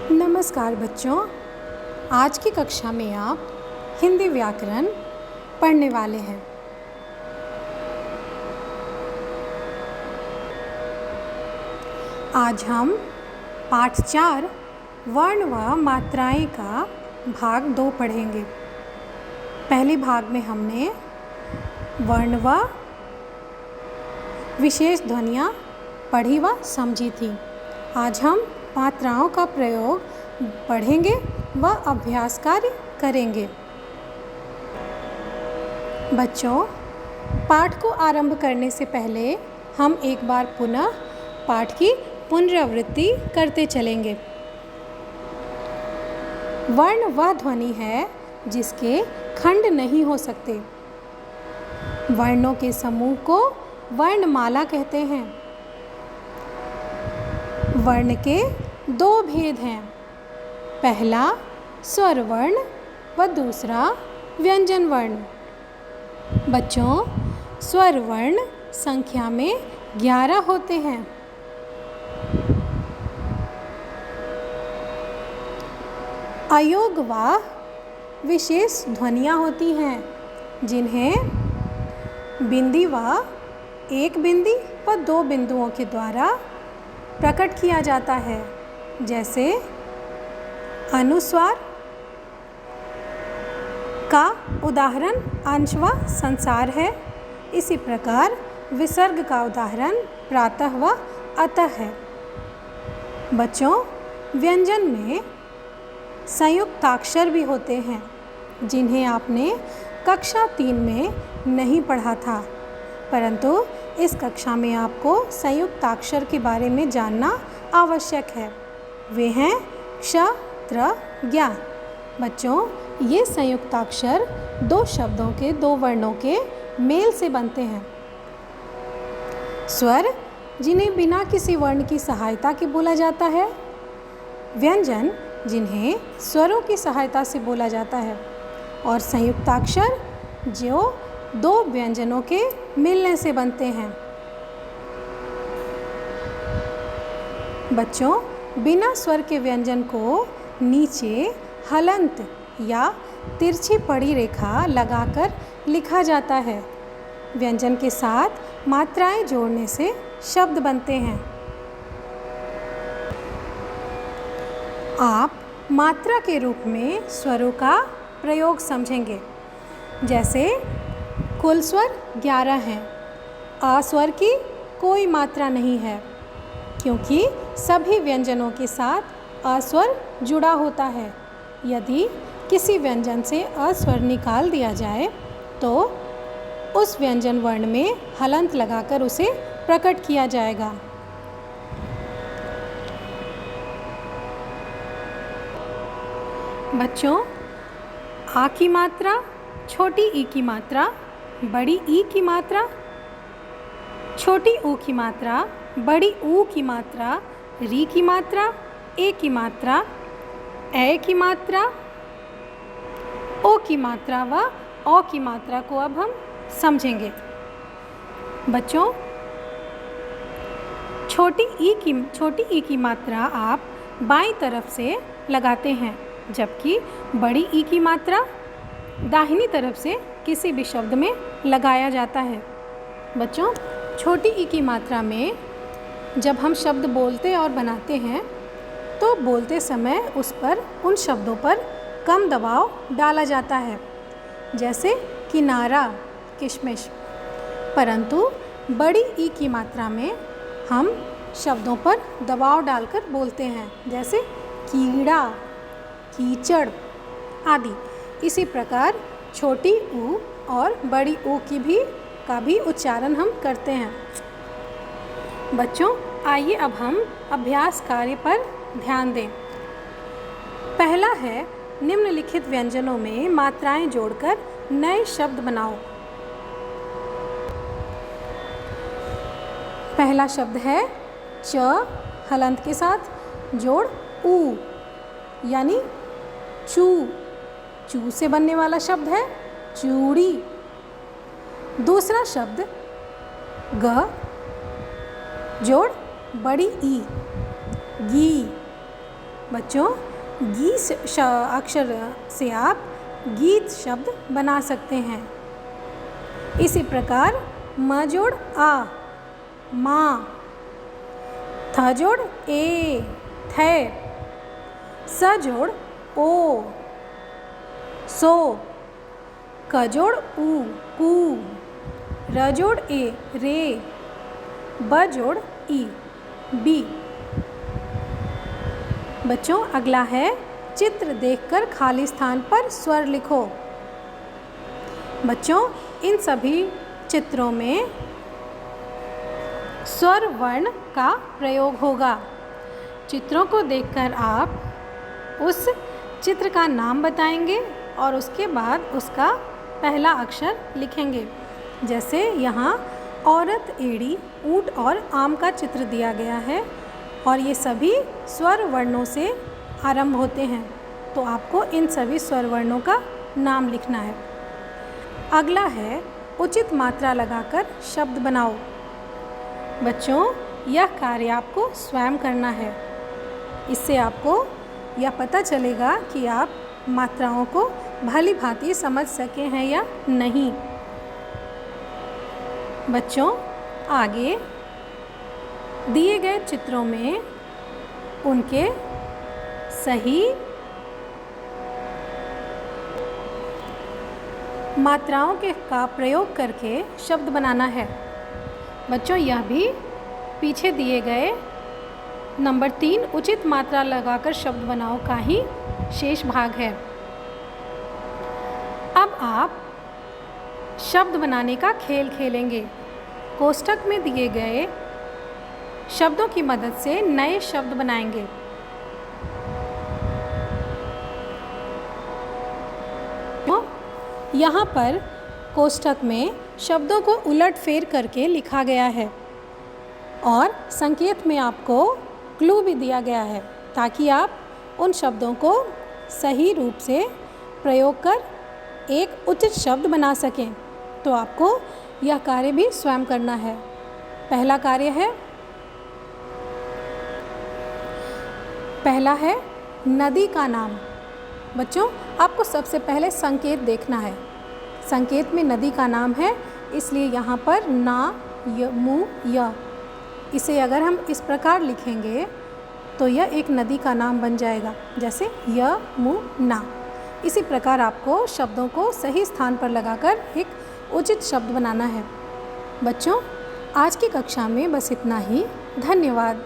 नमस्कार बच्चों, आज की कक्षा में आप हिंदी व्याकरण पढ़ने वाले हैं। आज हम पाठ 4 वर्ण व मात्राएं का भाग 2 पढ़ेंगे। पहले भाग में हमने वर्ण व विशेष ध्वनियाँ पढ़ी व समझी थी। आज हम मात्राओं का प्रयोग पढ़ेंगे व अभ्यास कार्य करेंगे। बच्चों, पाठ को आरंभ करने से पहले हम एक बार पुनः पाठ की पुनरावृत्ति करते चलेंगे। वर्ण वह ध्वनि है जिसके खंड नहीं हो सकते। वर्णों के समूह को वर्णमाला कहते हैं। वर्ण के 2 भेद हैं, पहला स्वर वर्ण व दूसरा व्यंजन वर्ण। बच्चों, स्वर वर्ण संख्या में 11 होते हैं। अयोग व विशेष ध्वनियाँ होती हैं जिन्हें बिंदी व एक बिंदी व 2 बिंदुओं के द्वारा प्रकट किया जाता है, जैसे अनुस्वार का उदाहरण अंश व संसार है। इसी प्रकार विसर्ग का उदाहरण प्रातः व अतः है। बच्चों, व्यंजन में संयुक्ताक्षर भी होते हैं जिन्हें आपने कक्षा 3 में नहीं पढ़ा था, परंतु इस कक्षा में आपको संयुक्ताक्षर के बारे में जानना आवश्यक है। वे हैं क्ष, त्र, ज्ञ। बच्चों, ये संयुक्ताक्षर 2 शब्दों के 2 वर्णों के मेल से बनते हैं। स्वर, जिन्हें बिना किसी वर्ण की सहायता के बोला जाता है। व्यंजन, जिन्हें स्वरों की सहायता से बोला जाता है। और संयुक्ताक्षर, जो 2 व्यंजनों के मिलने से बनते हैं। बच्चों, बिना स्वर के व्यंजन को नीचे हलंत या तिरछी पड़ी रेखा लगाकर लिखा जाता है। व्यंजन के साथ मात्राएं जोड़ने से शब्द बनते हैं। आप मात्रा के रूप में स्वरों का प्रयोग समझेंगे। जैसे कुल स्वर 11 हैं। अस्वर की कोई मात्रा नहीं है, क्योंकि सभी व्यंजनों के साथ अस्वर जुड़ा होता है। यदि किसी व्यंजन से अस्वर निकाल दिया जाए तो उस व्यंजन वर्ण में हलंत लगाकर उसे प्रकट किया जाएगा। बच्चों, आ की मात्रा, छोटी ई की मात्रा, बड़ी ई की मात्रा, छोटी ऊ की मात्रा, बड़ी ऊ की मात्रा, री की मात्रा, ए की मात्रा, ए की मात्रा, ओ की मात्रा व औ की मात्रा को अब हम समझेंगे। बच्चों, छोटी ई की मात्रा आप बाईं तरफ से लगाते हैं, जबकि बड़ी ई की मात्रा दाहिनी तरफ से किसी भी शब्द में लगाया जाता है। बच्चों, छोटी ई की मात्रा में जब हम शब्द बोलते और बनाते हैं तो बोलते समय उन शब्दों पर कम दबाव डाला जाता है, जैसे किनारा, किशमिश। परंतु बड़ी ई की मात्रा में हम शब्दों पर दबाव डालकर बोलते हैं, जैसे कीड़ा, कीचड़ आदि। इसी प्रकार छोटी ऊ और बड़ी ऊ का भी उच्चारण हम करते हैं। बच्चों, आइए अब हम अभ्यास कार्य पर ध्यान दें। पहला है, निम्नलिखित व्यंजनों में मात्राएं जोड़कर नए शब्द बनाओ। पहला शब्द है च, हलंत के साथ जोड़ ऊ, यानी चू। चू से बनने वाला शब्द है चूड़ी। दूसरा शब्द ग, जोड़ बड़ी ई, गी। बच्चों, अक्षर से आप गीत शब्द बना सकते हैं। इसी प्रकार म जोड़ आ, माँ, थ जोड़ ए, थे, स जोड़ ओ, सो, क जोड़ ऊ, कू, र जोड़ ए, रे, ब जोड़ ई, बी। बच्चों, अगला है चित्र देखकर खाली स्थान पर स्वर लिखो। बच्चों, इन सभी चित्रों में स्वर वर्ण का प्रयोग होगा। चित्रों को देखकर आप उस चित्र का नाम बताएंगे और उसके बाद उसका पहला अक्षर लिखेंगे। जैसे यहाँ औरत, एड़ी, ऊंट और आम का चित्र दिया गया है और ये सभी स्वर वर्णों से आरंभ होते हैं, तो आपको इन सभी स्वर वर्णों का नाम लिखना है। अगला है उचित मात्रा लगाकर शब्द बनाओ। बच्चों, यह कार्य आपको स्वयं करना है। इससे आपको यह पता चलेगा कि आप मात्राओं को भली भांति समझ सके हैं या नहीं। बच्चों, आगे दिए गए चित्रों में उनके सही मात्राओं का प्रयोग करके शब्द बनाना है। बच्चों, यह भी पीछे दिए गए नंबर 3 उचित मात्रा लगाकर शब्द बनाओ का ही शेष भाग है। अब आप शब्द बनाने का खेल खेलेंगे। कोष्ठक में दिए गए शब्दों की मदद से नए शब्द बनाएंगे। यहाँ पर कोष्ठक में शब्दों को उलट फेर करके लिखा गया है और संकेत में आपको क्लू भी दिया गया है ताकि आप उन शब्दों को सही रूप से प्रयोग कर एक उचित शब्द बना सकें। तो आपको यह कार्य भी स्वयं करना है। पहला है नदी का नाम। बच्चों, आपको सबसे पहले संकेत देखना है। संकेत में नदी का नाम है, इसलिए यहाँ पर ना, य, मु, य, इसे अगर हम इस प्रकार लिखेंगे तो यह एक नदी का नाम बन जाएगा, जैसे य, मु, ना। इसी प्रकार आपको शब्दों को सही स्थान पर लगाकर एक उचित शब्द बनाना है। बच्चों, आज की कक्षा में बस इतना ही। धन्यवाद।